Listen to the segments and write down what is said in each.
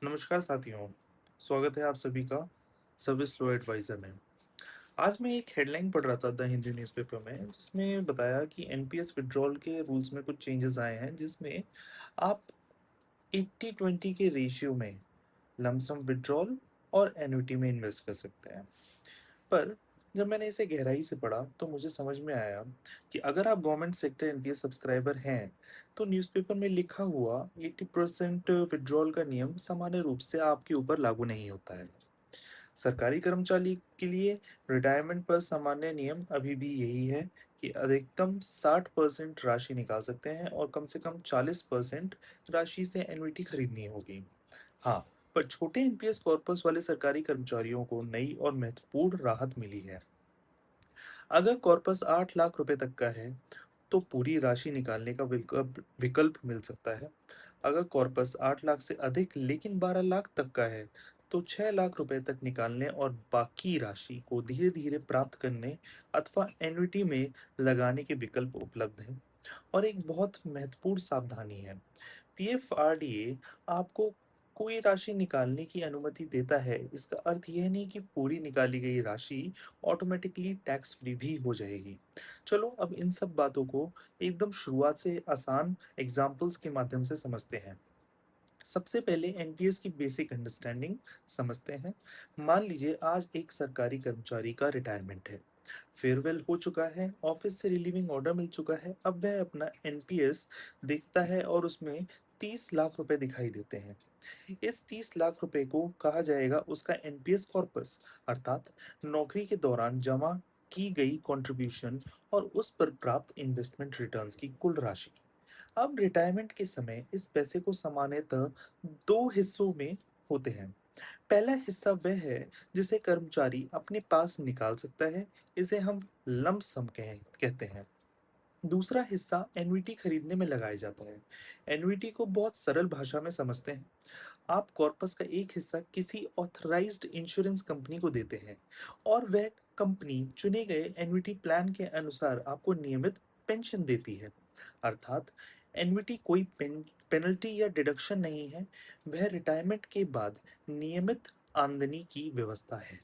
नमस्कार साथियों, स्वागत है आप सभी का सर्विस लॉ एडवाइज़र में। आज मैं एक हेडलाइन पढ़ रहा था द हिंदू न्यूज़पेपर में जिसमें बताया कि एनपीएस विथड्रॉल के रूल्स में कुछ चेंजेस आए हैं जिसमें आप 80-20 के रेशियो में लमसम विथड्रॉल और एन्युटी में इन्वेस्ट कर सकते हैं। पर जब मैंने इसे गहराई से पढ़ा तो मुझे समझ में आया कि अगर आप गवर्नमेंट सेक्टर एनपीएस सब्सक्राइबर हैं तो न्यूज़पेपर में लिखा हुआ 80% विड्रॉल का नियम सामान्य रूप से आपके ऊपर लागू नहीं होता है। सरकारी कर्मचारी के लिए रिटायरमेंट पर सामान्य नियम अभी भी यही है कि अधिकतम 60% राशि निकाल सकते हैं और कम से कम 40% राशि से एन्युटी खरीदनी होगी। हाँ, पर छोटे एनपीएस कॉर्पस वाले सरकारी कर्मचारियों को नई और महत्वपूर्ण राहत मिली है। अगर कॉर्पस 8 लाख रुपए तक का है, तो पूरी राशि निकालने का विकल्प मिल सकता है। अगर कॉर्पस 8 लाख से अधिक लेकिन 12 लाख तक का है, तो 6 लाख रुपए तक निकालने और बाकी राशि को धीरे-धीरे प्राप्त करने अथवा एन्युटी में लगाने के विकल्प उपलब्ध हैं। और एक बहुत महत्वपूर्ण सावधानी है, पीएफआरडीए आपको कोई राशि निकालने की अनुमति देता है, इसका अर्थ यह नहीं कि पूरी निकाली गई राशि ऑटोमेटिकली टैक्स फ्री भी हो जाएगी। चलो अब इन सब बातों को एकदम शुरुआत से आसान एग्जाम्पल्स के माध्यम से समझते हैं। सबसे पहले एनपीएस की बेसिक अंडरस्टैंडिंग समझते हैं। मान लीजिए आज एक सरकारी कर्मचारी का रिटायरमेंट है, फेयरवेल हो चुका है, ऑफिस से रिलीविंग ऑर्डर मिल चुका है, अब वह अपना एनपीएस देखता है और उसमें 30 लाख रुपए दिखाई देते हैं। इस 30 लाख रुपए को कहा जाएगा उसका एनपीएस कॉर्पस, अर्थात नौकरी के दौरान जमा की गई कंट्रीब्यूशन और उस पर प्राप्त इन्वेस्टमेंट रिटर्न्स की कुल राशि। अब रिटायरमेंट के समय इस पैसे को सामान्यतः दो हिस्सों में होते हैं। पहला हिस्सा वह है जिसे कर्मचारी अपने पास निकाल सकता है, इसे हम लंप सम कहते हैं। दूसरा हिस्सा एन्युटी खरीदने में लगाया जाता है। एन्युटी को बहुत सरल भाषा में समझते हैं। आप कॉर्पस का एक हिस्सा किसी ऑथराइज्ड इंश्योरेंस कंपनी को देते हैं और वह कंपनी चुने गए एन्युटी प्लान के अनुसार आपको नियमित पेंशन देती है। अर्थात एन्युटी कोई पेनल्टी या डिडक्शन नहीं है, वह रिटायरमेंट के बाद नियमित आमदनी की व्यवस्था है।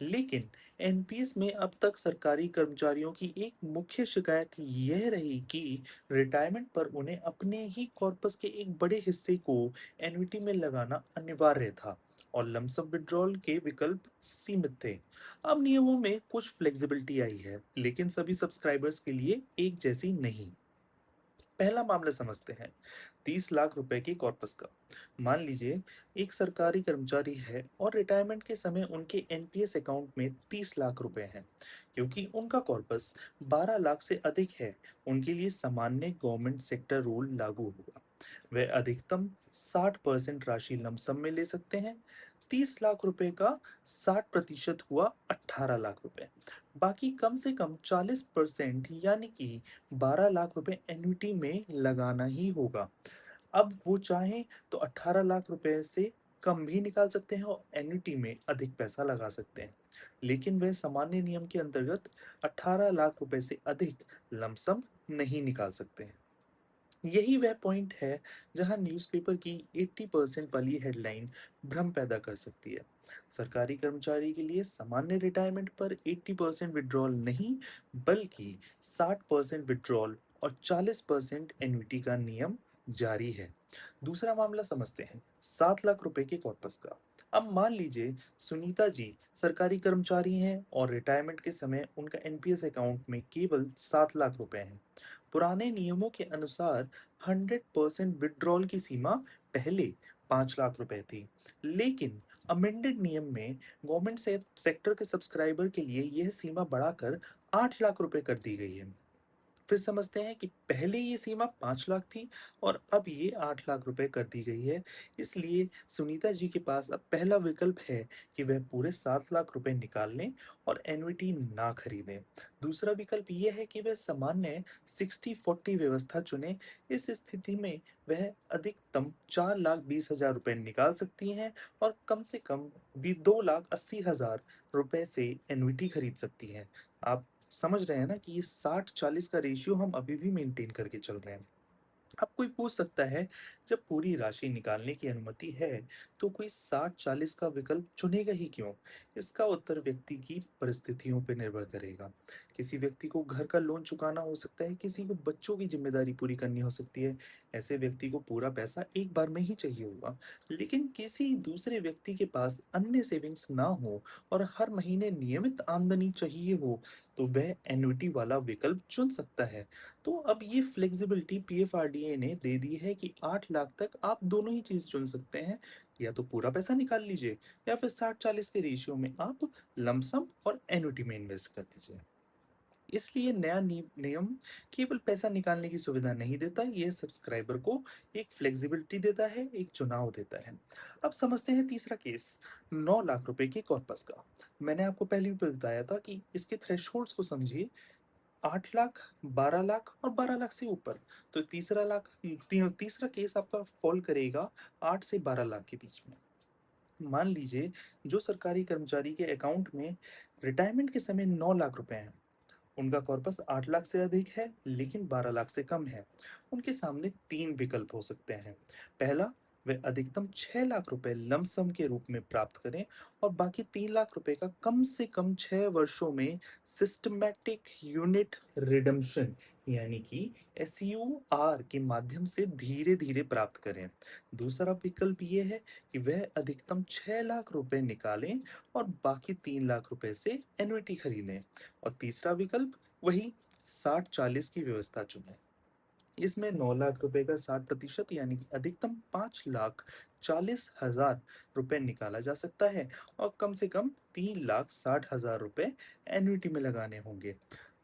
लेकिन एनपीएस में अब तक सरकारी कर्मचारियों की एक मुख्य शिकायत यह रही कि रिटायरमेंट पर उन्हें अपने ही कॉर्पस के एक बड़े हिस्से को एन्युटी में लगाना अनिवार्य था और लमसम विड्रॉल के विकल्प सीमित थे। अब नियमों में कुछ फ्लेक्सिबिलिटी आई है, लेकिन सभी सब्सक्राइबर्स के लिए एक जैसी नहीं। पहला मामला समझते हैं, 30 लाख रुपए के कॉर्पस का। मान लीजिए एक सरकारी कर्मचारी है और रिटायरमेंट के समय उनके एनपीएस अकाउंट में 30 लाख रुपए हैं। क्योंकि उनका कॉर्पस 12 लाख से अधिक है, उनके लिए सामान्य गवर्नमेंट सेक्टर रूल लागू होगा। वे अधिकतम 60% राशि लमसम में ले सकते हैं। 30 लाख रुपए का 60% हुआ 18 लाख रुपए। बाकी कम से कम 40% यानी कि 12 लाख रुपए एन्युटी में लगाना ही होगा। अब वो चाहें तो 18 लाख रुपए से कम भी निकाल सकते हैं और एन्युटी में अधिक पैसा लगा सकते हैं। लेकिन वह सामान्य नियम के अंतर्गत 18 लाख रुपए से अधिक लमसम नहीं निकाल सकते हैं। यही वह पॉइंट है जहां न्यूज़पेपर की 80% वाली हेडलाइन भ्रम पैदा कर सकती है। सरकारी कर्मचारी के लिए सामान्य रिटायरमेंट पर 80% विड्रॉल नहीं, बल्कि 60% विड्रॉल और 40% एन्युटी का नियम जारी है। दूसरा मामला समझते हैं, 7 लाख रुपए के कॉर्पस का। अब मान लीजिए सुनीता जी सरकारी कर्मचारी हैं और रिटायरमेंट के समय उनका एनपीएस अकाउंट में केवल 7 लाख रुपए हैं। पुराने नियमों के अनुसार 100% विड्रॉल की सीमा पहले 5 लाख रुपए थी, लेकिन अमेंडेड नियम में गवर्नमेंट से सेक्टर के सब्सक्राइबर के लिए यह सीमा बढ़ाकर 8 लाख रुपए कर दी गई है। फिर समझते हैं कि पहले ये सीमा 5 लाख थी और अब ये 8 लाख रुपए कर दी गई है। इसलिए सुनीता जी के पास अब पहला विकल्प है कि वह पूरे 7 लाख रुपए निकाल लें और एन्युटी ना खरीदें। दूसरा विकल्प ये है कि वह सामान्य 60-40 व्यवस्था चुनें। इस स्थिति में वह अधिकतम 4,20,000 रुपए निकाल सकती हैं और कम से कम भी 2,80,000 रुपए से एन्युटी खरीद सकती हैं। आप समझ रहे हैं ना कि ये 60-40 का रेशियो हम अभी भी मेंटेन करके चल रहे हैं। अब कोई पूछ सकता है, जब पूरी राशि निकालने की अनुमति है तो कोई 60-40 का विकल्प चुनेगा ही क्यों? इसका उत्तर व्यक्ति की परिस्थितियों पर निर्भर करेगा। किसी व्यक्ति को घर का लोन चुकाना हो सकता है, किसी को बच्चों की जिम्मेदारी पूरी करनी हो सकती है। ऐसे व्यक्ति को पूरा पैसा एक बार में ही चाहिए होगा। लेकिन किसी दूसरे व्यक्ति के पास अन्य सेविंग्स ना हो और हर महीने नियमित आमदनी चाहिए हो, तो वह एन्युटी वाला विकल्प चुन सकता है। तो अब ये फ्लेक्सिबिलिटी पीएफआरडीए ने दे दी है कि 8 लाख तक आप दोनों ही चीज़ चुन सकते हैं। या तो पूरा पैसा निकाल लीजिए या फिर 60-40 के रेशियो में आप लमसम और एन्युटी में इन्वेस्ट कर दीजिए। इसलिए नया नियम केवल पैसा निकालने की सुविधा नहीं देता, ये सब्सक्राइबर को एक फ्लेक्सिबिलिटी देता है, एक चुनाव देता है। अब समझते हैं तीसरा केस, 9 लाख रुपए के कॉर्पस का। मैंने आपको पहले भी बताया था कि इसके थ्रेशोल्ड्स को समझिए, 8 लाख, 12 लाख और 12 लाख से ऊपर। तो तीसरा केस आपका फ़ॉल करेगा 8 से 12 लाख के बीच में। मान लीजिए जो सरकारी कर्मचारी के अकाउंट में रिटायरमेंट के समय 9 लाख रुपए हैं, उनका कॉर्पस 8 लाख से अधिक है लेकिन 12 लाख से कम है। उनके सामने 3 विकल्प हो सकते हैं। पहला, वे अधिकतम 6 लाख रुपए लमसम के रूप में प्राप्त करें और बाकी 3 लाख रुपए का कम से कम 6 वर्षों में सिस्टमैटिक यूनिट रिडम्पशन यानी कि एसयूआर के माध्यम से धीरे-धीरे प्राप्त करें। दूसरा विकल्प ये है कि वह अधिकतम 6 लाख रुपए निकालें और बाकी 3 लाख रुपए से एन्युटी खरीदें। और तीसरा विकल्प वही 60-40 की व्यवस्था चुनें। इसमें 9 लाख रुपए का 60% यानी कि अधिकतम 5,40,000 रुपए निकाला जा सकता है और कम से कम 3,60,000 रुपए एन्युटी में लगाने होंगे।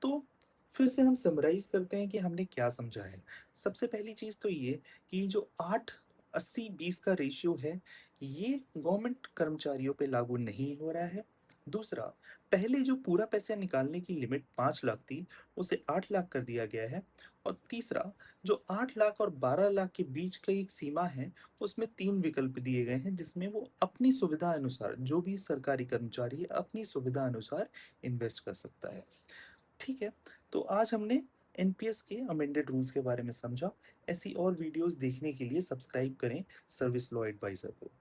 तो फिर से हम समराइज़ करते हैं कि हमने क्या समझा है। सबसे पहली चीज़ तो ये कि जो 8-80-20 का रेशियो है, ये गवर्नमेंट कर्मचारियों पे लागू नहीं हो रहा है। दूसरा, पहले जो पूरा पैसा निकालने की लिमिट 5 लाख थी, उसे 8 लाख कर दिया गया है। और तीसरा, जो 8 लाख और 12 लाख के बीच की एक सीमा है, उसमें 3 विकल्प दिए गए हैं जिसमें वो अपनी सुविधा अनुसार, जो भी सरकारी कर्मचारी है, अपनी सुविधा अनुसार इन्वेस्ट कर सकता है। ठीक है, तो आज हमने एनपीएस के अमेंडेड रूल्स के बारे में समझा। ऐसी और वीडियोज़ देखने के लिए सब्सक्राइब करें सर्विस लॉ एडवाइज़र को।